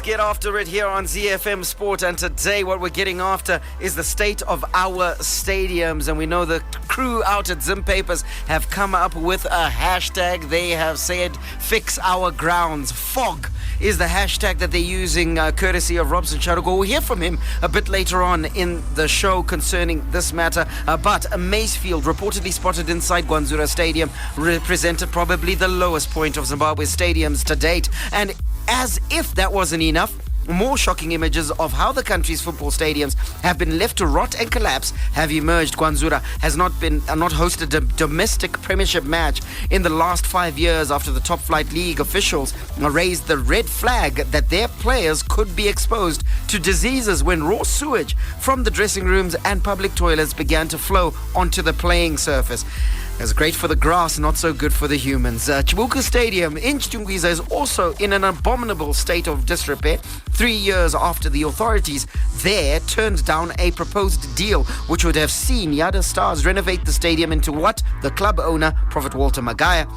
get after it here on ZiFM Sport, and today what we're getting after is the state of our stadiums. And we know the crew out at Zim Papers have come up with a hashtag. They have said, fix our grounds. Fog is the hashtag that they're using, courtesy of Robson Sharuko. We'll hear from him a bit later on in the show concerning this matter. But a Macefield reportedly spotted inside Gwanzura Stadium represented probably the lowest point of Zimbabwe's stadiums to date. And as if that wasn't enough, more shocking images of how the country's football stadiums have been left to rot and collapse have emerged. Gwanzura has not hosted a domestic premiership match in the last 5 years after the top flight league officials raised the red flag that their players could be exposed to diseases when raw sewage from the dressing rooms and public toilets began to flow onto the playing surface. It's great for the grass, not so good for the humans. Chibuku Stadium in Chitungwiza is also in an abominable state of disrepair 3 years after the authorities there turned down a proposed deal which would have seen Yada Stars renovate the stadium into what the club owner, Prophet Walter Magaya,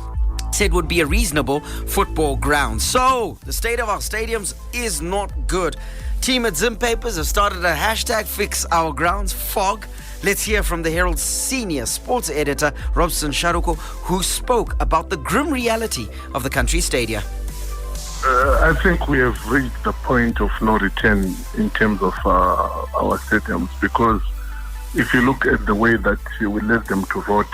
said would be a reasonable football ground. So, the state of our stadiums is not good. Team at Zim Papers have started a hashtag, fix our grounds, fog. Let's hear from the Herald's senior sports editor, Robson Sharuko, who spoke about the grim reality of the country's stadia. I think we have reached the point of no return in terms of our stadiums, because if you look at the way that we let them to vote,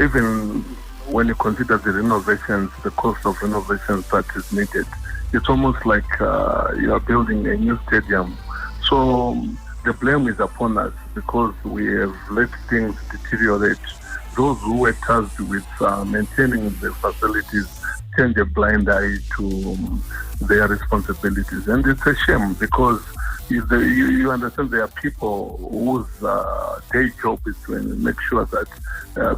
even when you consider the renovations, the cost of renovations that is needed, it's almost like you are building a new stadium. So the blame is upon us because we have let things deteriorate. Those who were tasked with maintaining the facilities turn a blind eye to their responsibilities. And it's a shame because you understand there are people whose day job is to make sure that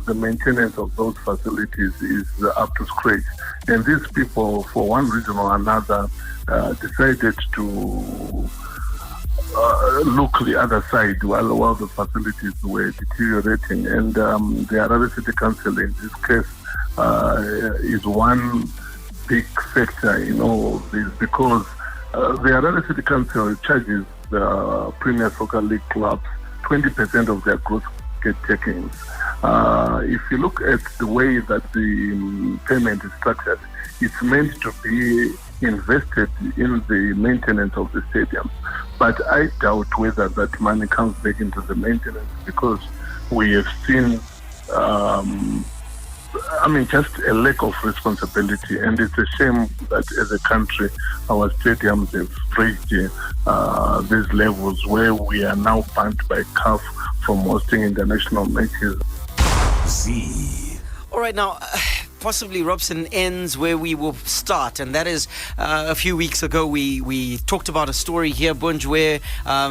the maintenance of those facilities is up to scratch. And these people, for one reason or another, decided to look the other side while the facilities were deteriorating. And the Harare City Council in this case is one big factor in all of this, because the Harare City Council charges the Premier Soccer League clubs 20% of their gross get takings. If you look at the way that the payment is structured, it's meant to be invested in the maintenance of the stadium. But I doubt whether that money comes back into the maintenance, because we have seen, just a lack of responsibility. And it's a shame that as a country, our stadiums have reached these levels where we are now banned by CAF from hosting international matches. All right, now, possibly Robson ends where we will start, and that is a few weeks ago we talked about a story here, Bunj, where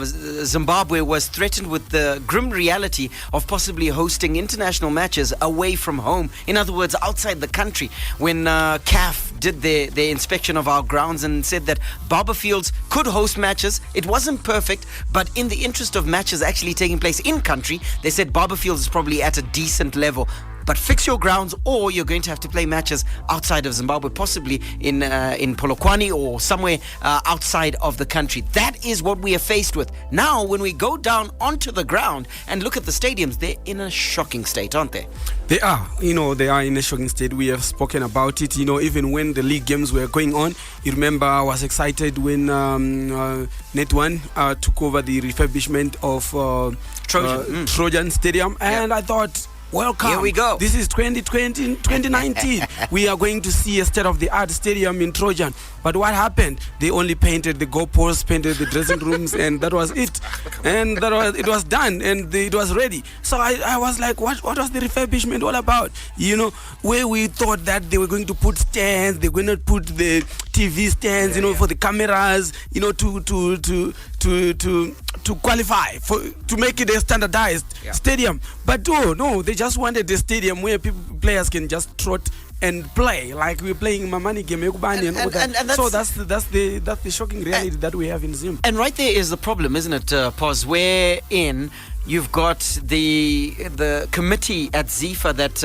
Zimbabwe was threatened with the grim reality of possibly hosting international matches away from home. In other words, outside the country, when CAF did their inspection of our grounds and said that Barberfields could host matches. It wasn't perfect, but in the interest of matches actually taking place in country, they said Barberfields is probably at a decent level. But fix your grounds, or you're going to have to play matches outside of Zimbabwe, possibly in Polokwane or somewhere outside of the country. That is what we are faced with. Now, when we go down onto the ground and look at the stadiums, they're in a shocking state, aren't they? They are. They are in a shocking state. We have spoken about it. Even when the league games were going on, you remember I was excited when Net1 took over the refurbishment of Trojan Stadium, and I thought, welcome. Here we go. This is 2020, 2019. We are going to see a state-of-the-art stadium in Trojan. But what happened? They only painted the goalposts, painted the dressing rooms, and that was it. And it was done, and it was ready. So I was like, what was the refurbishment all about? Where we thought that they were going to put stands, they were going to put the TV stands, for the cameras, to qualify to make it a standardized stadium. But no, they just wanted a stadium where players can just trot and play like we're playing Mamani game and all that. And so that's the shocking reality that we have in Zim. And right there is the problem, isn't it, Pos? Wherein You've got the committee at ZIFA that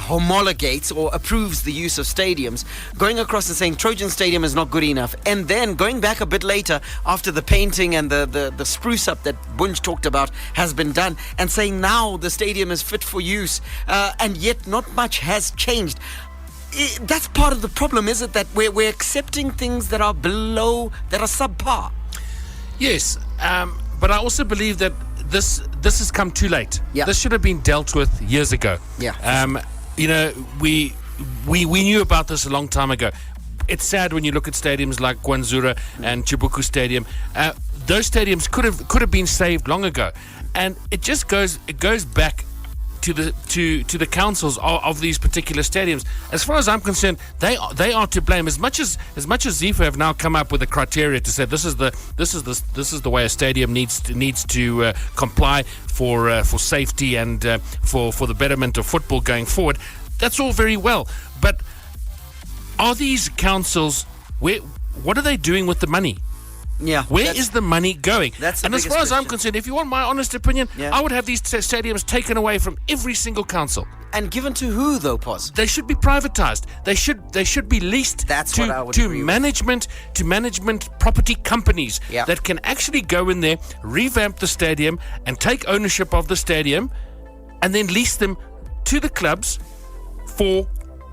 homologates or approves the use of stadiums, going across and saying Trojan Stadium is not good enough. And then going back a bit later after the painting and the spruce up that Bunj talked about has been done, and saying now the stadium is fit for use. And yet not much has changed. That's part of the problem, is it? That we're accepting things that are below, that are subpar. Yes, but I also believe that this has come too late. Yeah. This should have been dealt with years ago. Yeah. You know, we knew about this a long time ago. It's sad when you look at stadiums like Gwanzura and Chibuku Stadium. Those stadiums could have been saved long ago, and it goes back to the councils of these particular stadiums. As far as I'm concerned, they are to blame. As much as ZiFM have now come up with a criteria to say this is the way a stadium needs to comply for safety and for the betterment of football going forward. That's all very well, but are these councils, what are they doing with the money? Yeah. Where is the money going? And as far as I'm concerned, if you want my honest opinion, Yeah. I would have these stadiums taken away from every single council. And given to who, though, Pos? They should be privatized. They should be leased That's what I would to agree with. management property companies Yeah. that can actually go in there, revamp the stadium, and take ownership of the stadium, and then lease them to the clubs for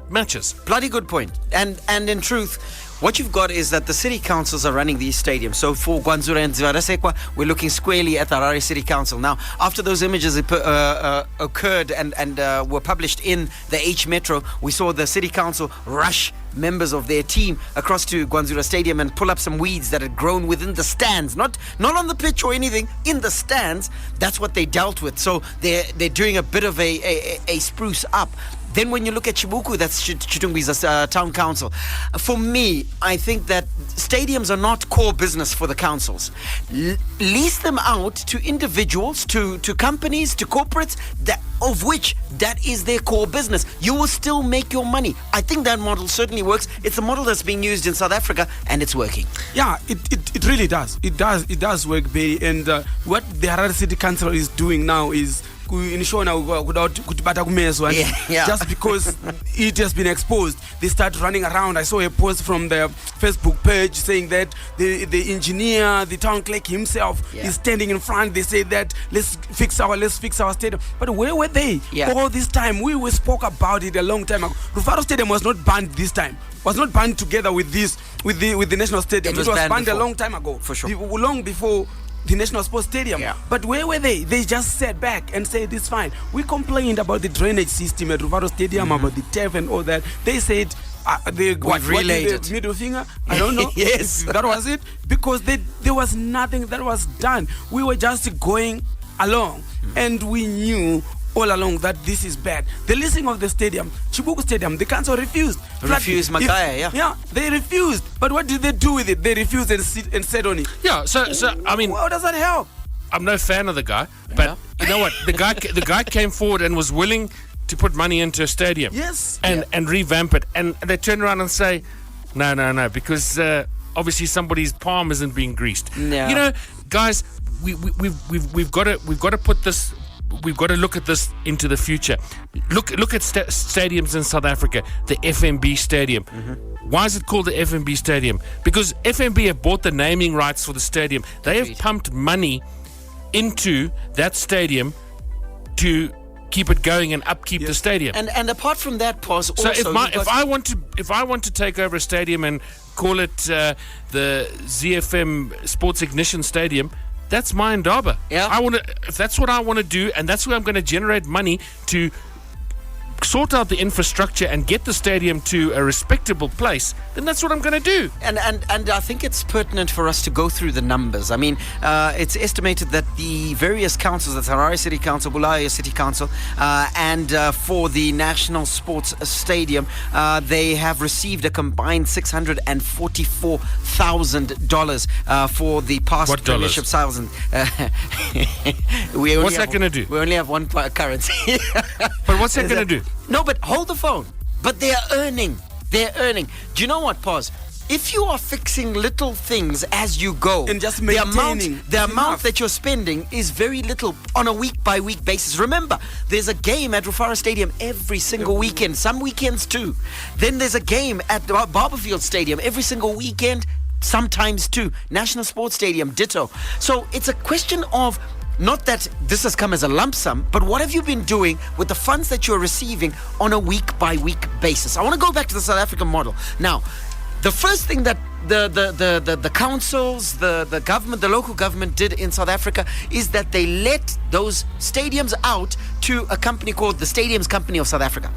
matches. Bloody good point. And in truth, what you've got is that the city councils are running these stadiums. So for Gwanzura and Zvarasekwa, we're looking squarely at the Harare City Council. Now, after those images occurred and were published in the H Metro, we saw the city council rush members of their team across to Gwanzura Stadium and pull up some weeds that had grown within the stands, not on the pitch or anything, in the stands. That's what they dealt with. So they're doing a bit of a spruce up. Then when you look at Chibuku, that's Chitungwi's town council. For me, I think that stadiums are not core business for the councils. Lease them out to individuals, to companies, to corporates, of which that is their core business. You will still make your money. I think that model certainly works. It's a model that's being used in South Africa, and it's working. Yeah, it really does. It does work, Barry. And what the Harare City Council is doing now is just because it has been exposed, they start running around. I saw a post from the Facebook page saying that the engineer, the town clerk himself is standing in front. They say that let's fix our stadium. But where were they all this time? We spoke about it a long time ago. Rufaro Stadium was not banned this time. Was not banned together with the National Stadium. It was banned before. A long time ago. For sure. Long before the National Sports Stadium. Yeah. But where were they? They just sat back and said it's fine. We complained about the drainage system at Ruvaro Stadium, about the turf and all that. They said We've relayed it. Middle finger? I don't know. Yes. That was it. Because there was nothing that was done. We were just going along, and we knew all along that this is bad. The leasing of the stadium, Chibuku Stadium, the council refused. Refused Makaya, Yeah, they refused. But what did they do with it? They refused and sat on it. Yeah, so I mean, how does that help? I'm no fan of the guy, but you know what? The guy came forward and was willing to put money into a stadium. Yes. And revamp it. And they turn around and say, no, because obviously somebody's palm isn't being greased. No. You know, guys, we've got to put this. We've got to look at this into the future. Look at stadiums in South Africa. The FNB Stadium. Why is it called the FNB Stadium? Because FNB have bought the naming rights for the stadium. They have pumped money into that stadium to keep it going and upkeep the stadium. And apart from that, Pos, So also, if I want to take over a stadium and call it the ZiFM Sports Ignition Stadium, that's my indaba. Yeah. If that's what I want to do, and that's where I'm going to generate money to sort out the infrastructure and get the stadium to a respectable place, then that's what I'm going to do. And I think it's pertinent for us to go through the numbers. I mean, it's estimated that the various councils, that's Harare City Council, Bulawayo City Council, and for the National Sports Stadium, they have received a combined $644,000 for the past What dollars? premiership season. What's that going to do? We only have one currency. But what's that going to do? No, but hold the phone. But they're earning. Do you know what, Pos? if you are fixing little things as you go, And just the amount maintaining, the it's amount enough. that you're spending is very little on a week by week basis. Remember, there's a game at Rufara Stadium every single weekend, some weekends too. Then there's a game at the Barberfield Stadium every single weekend, sometimes too. National Sports Stadium, ditto. So it's a question of not that this has come as a lump sum, but what have you been doing with the funds that you're receiving on a week by week basis? I want to go back to the South African model. Now, the first thing that the councils, the government, the local government did in South Africa is that they let those stadiums out to a company called the Stadiums Company of South Africa.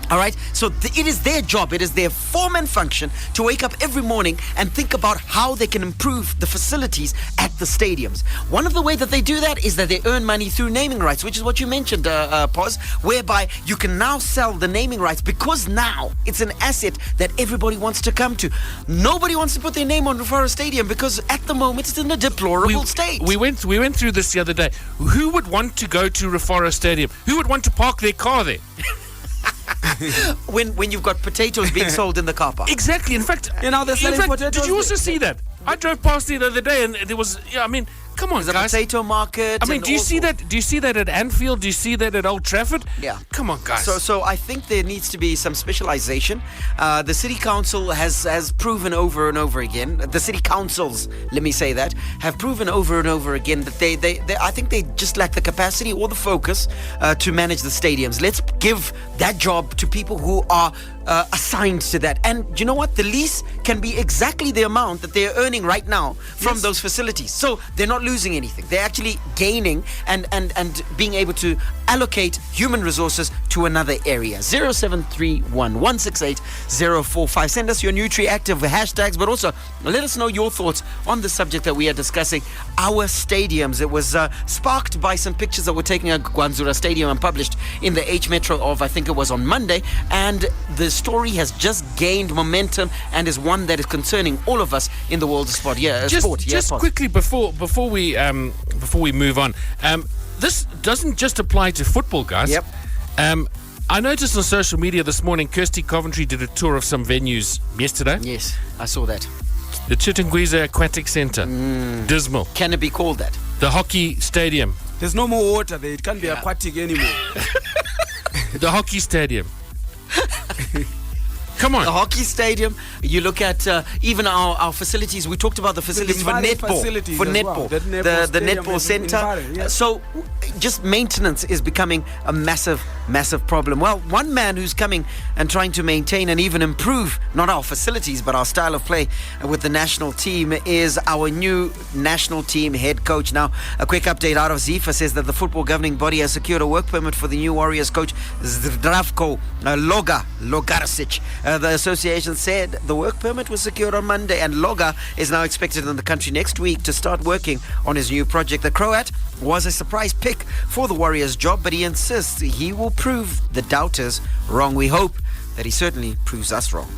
All right, so it is their job, it is their form and function to wake up every morning and think about how they can improve the facilities at the stadiums. One of the ways that they do that is that they earn money through naming rights, which is what you mentioned, Pos, whereby you can now sell the naming rights because now it's an asset that everybody wants to come to. Nobody wants to put their name on Rufara Stadium because at the moment it's in a deplorable state. We went through this the other day. Who would want to go to Rufara Stadium? Who would want to park their car there? when you've got potatoes being sold in the car park. Exactly. In fact, they're selling potatoes. did you also see that? I drove past it the other day, and there was. Yeah, I mean, come on, There's a guys. potato market. I mean, and do you all see sorts. that? Do you see that at Anfield? Do you see that at Old Trafford? Yeah. Come on, guys. So I think there needs to be some specialization. The city council has proven over and over again. The city councils, let me say that, have proven over and over again that they I think they just lack the capacity or the focus to manage the stadiums. Let's give that job to people who are assigned to that. And you know what? The lease can be exactly the amount that they're earning right now from those facilities. So they're not losing anything. They're actually gaining and being able to allocate human resources to another area. 0731 168 045. Send us your Nutri-Active hashtags, but also let us know your thoughts on the subject that we are discussing, our stadiums. It was sparked by some pictures that were taken at Gwanzura Stadium and published in the H Metro of, I think it was on Monday, and the story has just gained momentum and is one that is concerning all of us in the world of sport. Just quickly before we move on, this doesn't just apply to football, guys. Yep. I noticed on social media this morning, Kirsty Coventry did a tour of some venues yesterday. Yes, I saw that. The Chitungwiza Aquatic Centre, dismal. Can it be called that? The hockey stadium, There's no more water there. It can't be aquatic anymore. the hockey stadium. Come on. The hockey stadium, you look at even our facilities. We talked about the facilities for Mbale netball. facilities For as netball. well. That netball The stadium netball is in center. Mbale, yeah. So just maintenance is becoming a massive problem. Well, one man who's coming and trying to maintain and even improve not our facilities but our style of play with the national team is our new national team head coach. Now, a quick update out of ZiFM says that the football governing body has secured a work permit for the new Warriors coach Zdravko Logarsic. The association said the work permit was secured on Monday, and Loga is now expected in the country next week to start working on his new project. The Croat was a surprise pick for the Warriors job, but he insists he will prove the doubters wrong. We hope that he certainly proves us wrong.